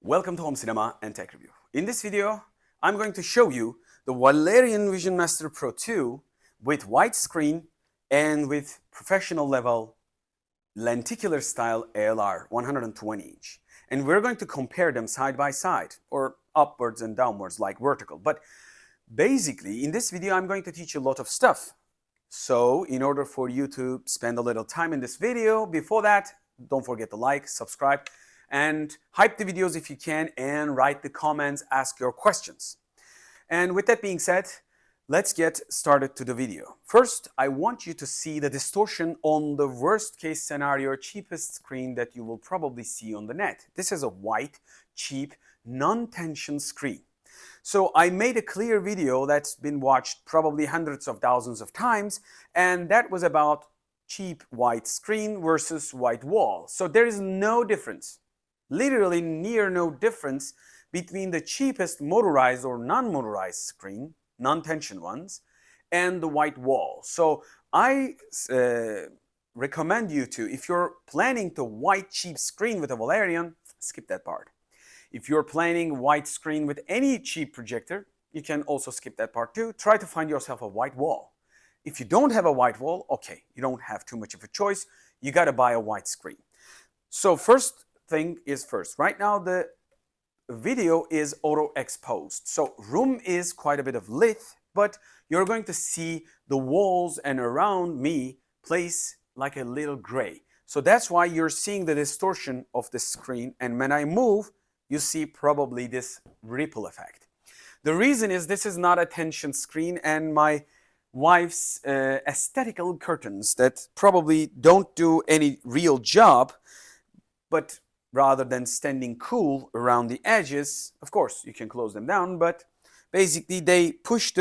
Welcome to Home Cinema and Tech Review. In this video, I'm going to show you the Valerion Vision Master Pro 2 with widescreen and with professional level lenticular style ALR 120 inch. And we're going to compare them side by side or upwards and downwards like vertical. But basically, in this video, I'm going to teach you a lot of stuff. So in order for you to spend a little time in this video, before that, don't forget to like, subscribe, and hype the videos if you can, and write the comments, ask your questions. And with that being said, let's get started to the video. First, I want you to see the distortion on the worst case scenario, cheapest screen that you will probably see on the net. This is a white, cheap, non-tension screen. So I made a clear video that's been watched probably hundreds of thousands of times, and that was about cheap white screen versus white wall. So there is no difference. Literally near no difference between the cheapest motorized or non-motorized screen, non-tension ones, and the white wall. So I recommend you to, if you're planning to white cheap screen with a Valerion, skip that part. If you're planning white screen with any cheap projector, you can also skip that part too. Try to find yourself a white wall. If you don't have a white wall, okay, you don't have too much of a choice. You got to buy a white screen. So first thing is first. Right now the video is auto exposed. So room is quite a bit of lit, but you're going to see the walls and around me place like a little gray. So that's why you're seeing the distortion of the screen, and when I move, you see probably this ripple effect. The reason is this is not a tension screen, and my wife's aesthetical curtains that probably don't do any real job, but rather than standing cool around the edges, of course you can close them down, but basically they push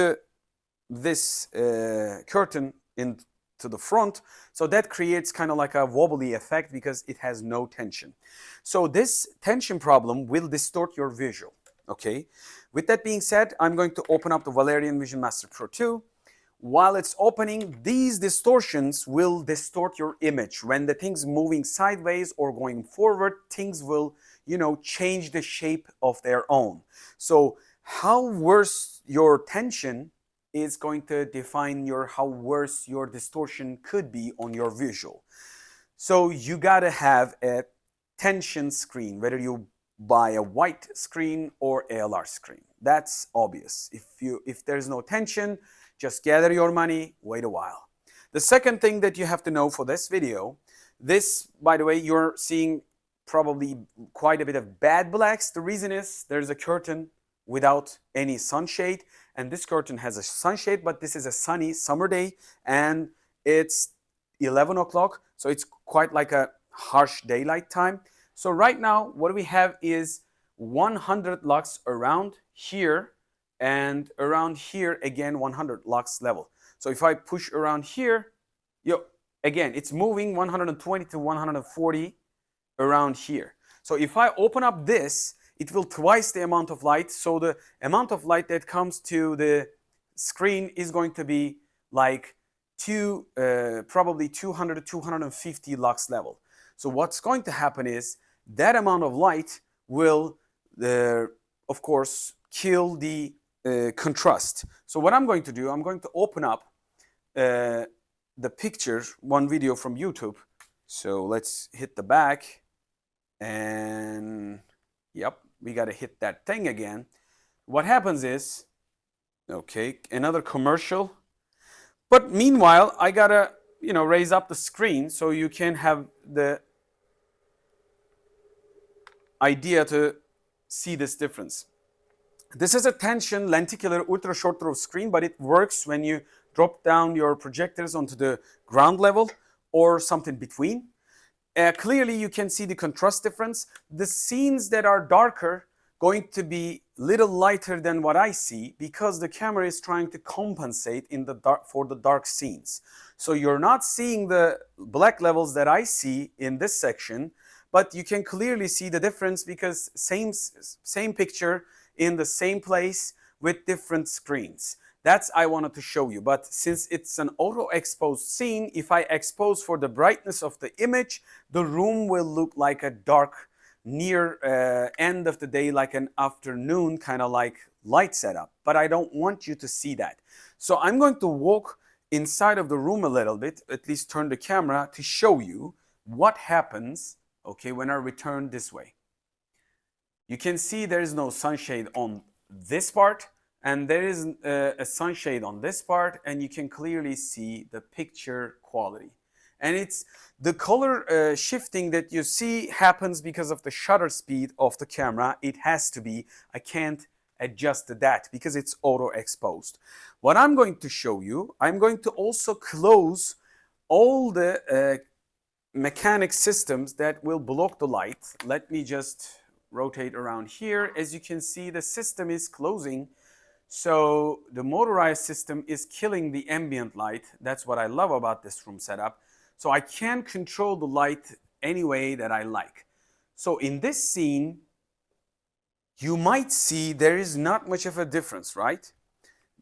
this curtain into the front, so that creates kind of like a wobbly effect because it has no tension. So this tension problem will distort your visual, okay? With that being said, I'm going to open up the Valerion Vision Master Pro 2. While it's opening, these distortions will distort your image. When the thing's moving sideways or going forward, things will, change the shape of their own. So how worse your tension is going to define how worse your distortion could be on your visual. So you gotta have a tension screen, whether you buy a white screen or ALR screen. That's obvious. If there's no tension, just gather your money, wait a while. The second thing that you have to know for this video, by the way, you're seeing probably quite a bit of bad blacks. The reason is there's a curtain without any sunshade, and this curtain has a sunshade, but this is a sunny summer day, and it's 11 o'clock, so it's quite like a harsh daylight time. So right now, what we have is 100 lux around here, and around here again 100 lux level. So if I push around here, again it's moving 120 to 140 around here. So if I open up this, it will twice the amount of light. So the amount of light that comes to the screen is going to be like probably 200 to 250 lux level. So what's going to happen is that amount of light will of course kill the contrast. So what I'm going to do, I'm going to open up the picture, one video from YouTube. So let's hit the back, and yep, we got to hit that thing again. What happens is, okay, another commercial. But meanwhile, I gotta, raise up the screen so you can have the idea to see this difference. This is a tension lenticular ultra short throw screen, but it works when you drop down your projectors onto the ground level or something between. Clearly you can see the contrast difference. The scenes that are darker going to be little lighter than what I see because the camera is trying to compensate in the dark for the dark scenes. So you're not seeing the black levels that I see in this section, but you can clearly see the difference because same picture in the same place with different screens. That's I wanted to show you. But since it's an auto exposed scene, if I expose for the brightness of the image, the room will look like a dark near end of the day, like an afternoon kind of like light setup, but I don't want you to see that. So I'm going to walk inside of the room a little bit, at least turn the camera to show you what happens, okay, when I return this way. You can see there is no sunshade on this part, and there is a sunshade on this part, and you can clearly see the picture quality. And it's the color shifting that you see happens because of the shutter speed of the camera. It has to be. I can't adjust that because it's auto exposed. What I'm going to show you, I'm going to also close all the mechanic systems that will block the light. Let me just rotate around here. As you can see, the system is closing. So the motorized system is killing the ambient light. That's what I love about this room setup. So I can control the light any way that I like. So in this scene, you might see there is not much of a difference, right?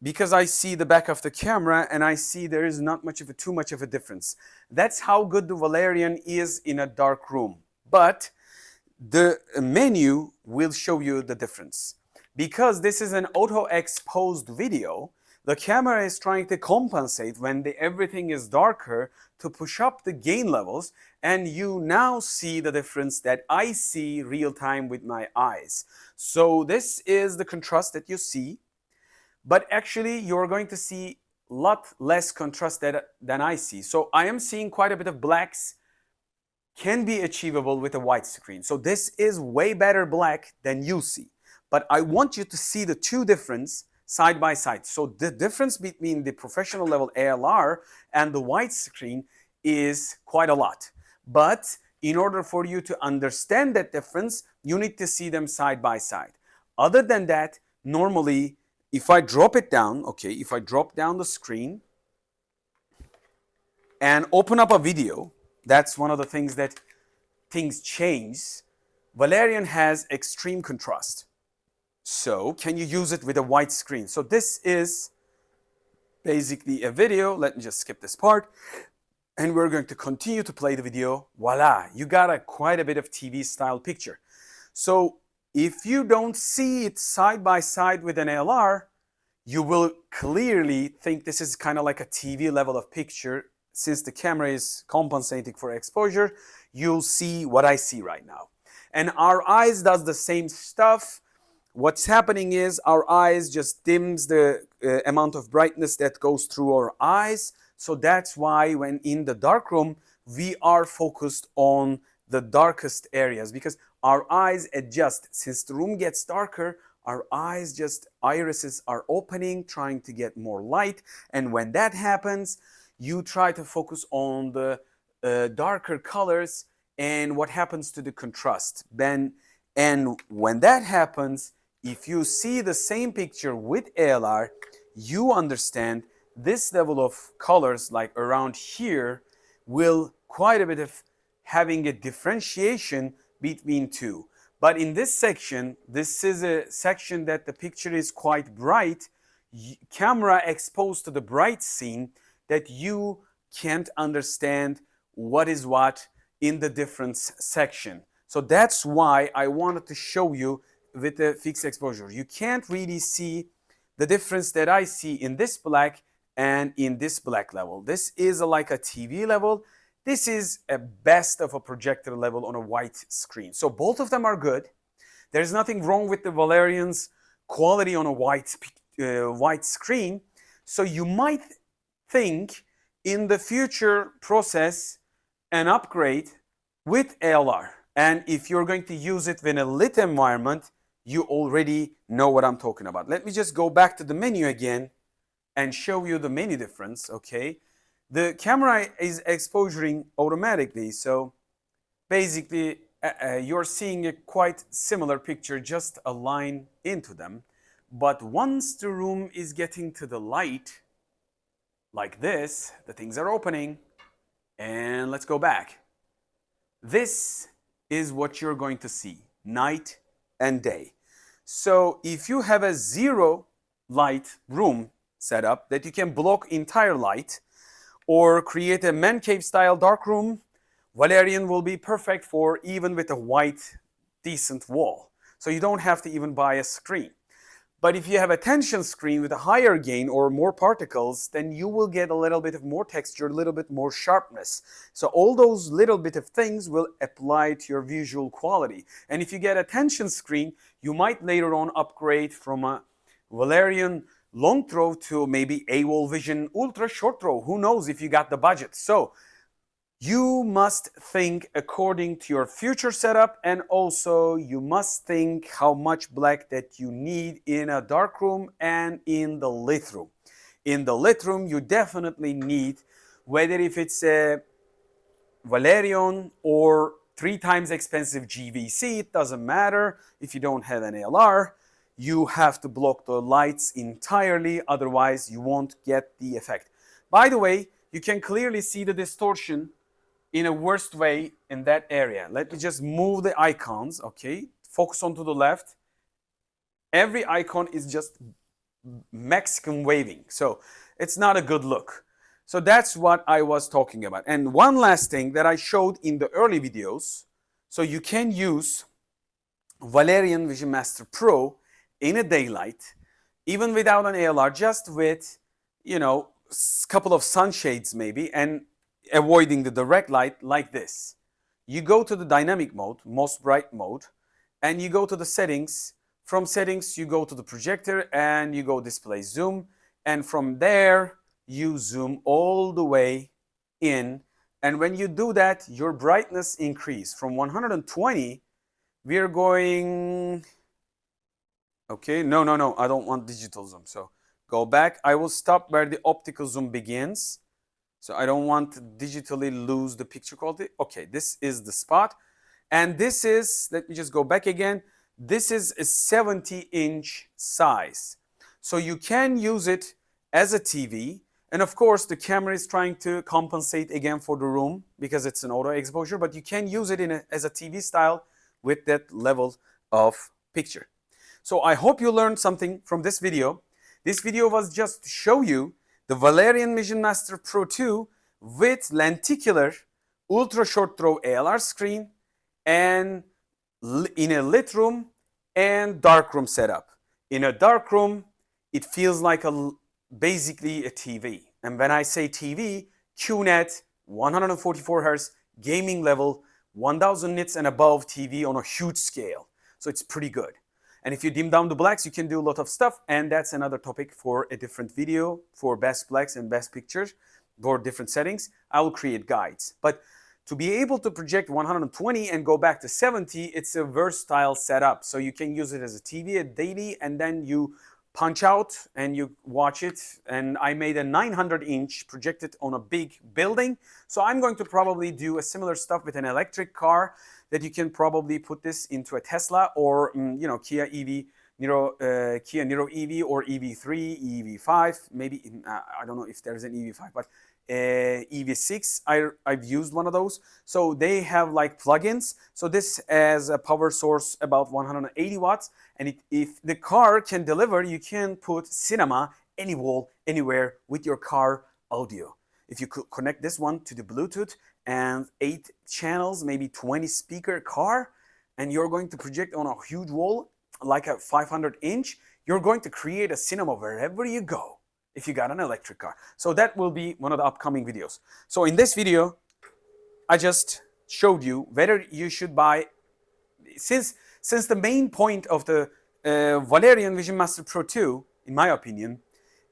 Because I see the back of the camera and I see there is not much of too much of a difference. That's how good the Valerion is in a dark room. But the menu will show you the difference. Because this is an auto-exposed video, the camera is trying to compensate when everything is darker to push up the gain levels, and you now see the difference that I see real time with my eyes. So this is the contrast that you see, but actually you're going to see a lot less contrast than I see. So I am seeing quite a bit of blacks can be achievable with a white screen. So this is way better black than you see. But I want you to see the two difference side by side. So the difference between the professional level ALR and the white screen is quite a lot. But in order for you to understand that difference, you need to see them side by side. Other than that, normally, if I drop it down, okay, if I drop down the screen and open up a video, that's one of the things that things change. Valerion has extreme contrast. So can you use it with a white screen? So this is basically a video. Let me just skip this part. And we're going to continue to play the video. Voila, you got quite a bit of TV style picture. So if you don't see it side by side with an ALR, you will clearly think this is kind of like a TV level of picture. Since the camera is compensating for exposure, you'll see what I see right now. And our eyes does the same stuff. What's happening is our eyes just dims the amount of brightness that goes through our eyes. So that's why when in the dark room, we are focused on the darkest areas because our eyes adjust. Since the room gets darker, our eyes irises are opening, trying to get more light. And when that happens, you try to focus on the darker colors and what happens to the contrast. And when that happens, if you see the same picture with ALR, you understand this level of colors like around here will quite a bit of having a differentiation between two. But in this section, this is a section that the picture is quite bright, camera exposed to the bright scene, that you can't understand what is what in the difference section. So that's why I wanted to show you with the fixed exposure. You can't really see the difference that I see in this black and in this black level. This is like a TV level. This is a best of a projector level on a white screen. So both of them are good. There's nothing wrong with the Valerion's quality on a white screen. So you might think in the future process an upgrade with ALR. And if you're going to use it in a lit environment, you already know what I'm talking about. Let me just go back to the menu again and show you the menu difference, okay? The camera is exposuring automatically, so basically you're seeing a quite similar picture, just a line into them. But once the room is getting to the light, like this, the things are opening, and let's go back. This is what you're going to see, night and day. So if you have a zero light room setup that you can block entire light or create a man cave style dark room, Valerion will be perfect for even with a white decent wall. So you don't have to even buy a screen. But if you have a tension screen with a higher gain or more particles, then you will get a little bit of more texture, a little bit more sharpness. So all those little bit of things will apply to your visual quality. And if you get a tension screen, you might later on upgrade from a Valerion long throw to maybe AWOL Vision Ultra short throw. Who knows if you got the budget. So you must think according to your future setup, and also you must think how much black that you need in a dark room and in the lit room. In the lit room, you definitely need, whether if it's a Valerion or 3 times expensive GVC, it doesn't matter. If you don't have an ALR, you have to block the lights entirely, otherwise you won't get the effect. By the way, you can clearly see the distortion in a worst way in that area. Let me just move the icons, okay? Focus on to the left. Every icon is just Mexican waving, so it's not a good look. So that's what I was talking about. And one last thing that I showed in the early videos, so you can use Valerion Vision Master Pro in a daylight, even without an ALR, just with, you know, a couple of sunshades maybe, and avoiding the direct light like this. You go to the dynamic mode, most bright mode, and you go to the settings. From settings, you go to the projector and you go display zoom. And from there, you zoom all the way in. And when you do that, your brightness increase. From 120, we're going, okay, no, I don't want digital zoom. So go back. I will stop where the optical zoom begins. So I don't want to digitally lose the picture quality. Okay, this is the spot. And this is, let me just go back again. This is a 70-inch size. So you can use it as a TV. And of course, the camera is trying to compensate again for the room because it's an auto exposure, but you can use it as a TV style with that level of picture. So I hope you learned something from this video. This video was just to show you the Valerion Vision Master Pro 2 with lenticular ultra short throw ALR screen and in a lit room and dark room setup. In a dark room, it feels like basically a TV. And when I say TV, QNET, 144 Hz, gaming level, 1000 nits and above TV on a huge scale. So it's pretty good. And if you dim down the blacks, you can do a lot of stuff. And that's another topic for a different video for best blacks and best pictures for different settings. I will create guides. But to be able to project 120 and go back to 70, it's a versatile setup. So you can use it as a TV, a daily, and then you punch out and you watch it. And I made a 900-inch projected on a big building. So I'm going to probably do a similar stuff with an electric car that you can probably put this into a Tesla or you know, Kia Niro EV or EV3, EV5, maybe I don't know if there's an EV5, but EV6 I've used one of those. So they have like plugins. So this has a power source about 180 watts, and if the car can deliver, you can put cinema any wall, anywhere with your car audio. If you could connect this one to the Bluetooth and 8 channels, maybe 20 speaker car, and you're going to project on a huge wall like a 500-inch, you're going to create a cinema wherever you go if you got an electric car. So that will be one of the upcoming videos. So in this video, I just showed you whether you should buy, since the main point of the Valerion Vision Master Pro 2, in my opinion,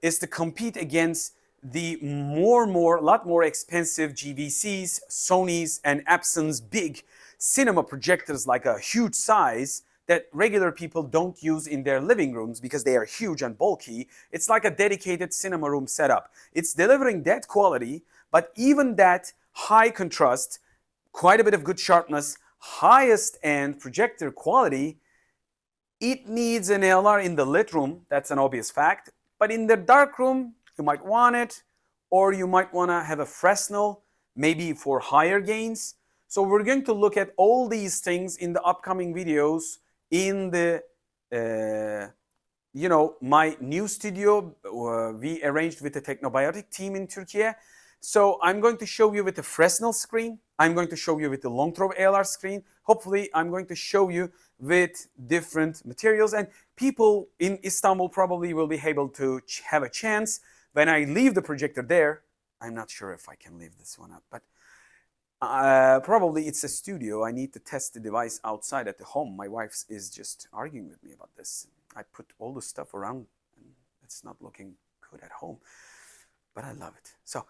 is to compete against the lot more expensive GVCs, Sonys, and Epson's big cinema projectors, like a huge size that regular people don't use in their living rooms because they are huge and bulky. It's like a dedicated cinema room setup. It's delivering that quality, but even that high contrast, quite a bit of good sharpness, highest end projector quality, it needs an ALR in the lit room. That's an obvious fact. But in the dark room, you might want it, or you might want to have a Fresnel, maybe for higher gains. So we're going to look at all these things in the upcoming videos in the, my new studio we arranged with the Technobiotic team in Türkiye. So I'm going to show you with the Fresnel screen. I'm going to show you with the long throw ALR screen. Hopefully, I'm going to show you with different materials, and people in Istanbul probably will be able to have a chance when I leave the projector there. I'm not sure if I can leave this one up, but probably it's a studio. I need to test the device outside at the home. My wife is just arguing with me about this. I put all the stuff around and it's not looking good at home, but I love it. So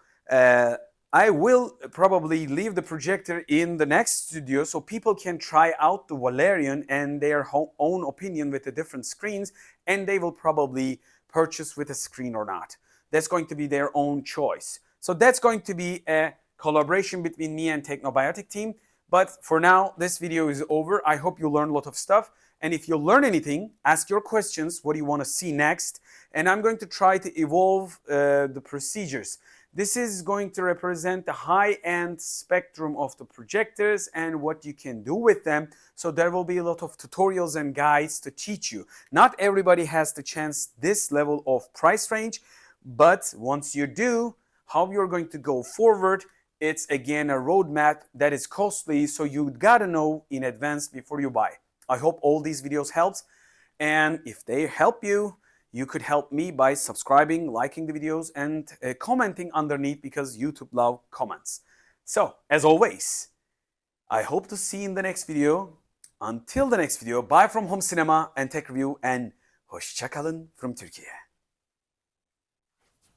I will probably leave the projector in the next studio so people can try out the Valerion and their own opinion with the different screens, and they will probably purchase with a screen or not. That's going to be their own choice. So that's going to be a collaboration between me and Technobiotic team. But for now, this video is over. I hope you learned a lot of stuff. And if you learn anything, ask your questions. What do you want to see next? And I'm going to try to evolve the procedures. This is going to represent the high-end spectrum of the projectors and what you can do with them. So there will be a lot of tutorials and guides to teach you. Not everybody has the chance this level of price range, but once you do, how you're going to go forward, it's again a roadmap that is costly, so you gotta know in advance before you buy. I hope all these videos helps, and if they help you, you could help me by subscribing, liking the videos, and commenting underneath, because YouTube loves comments. So, as always, I hope to see you in the next video. Until the next video, bye from home cinema and tech review, and hoşça kalın from Türkiye.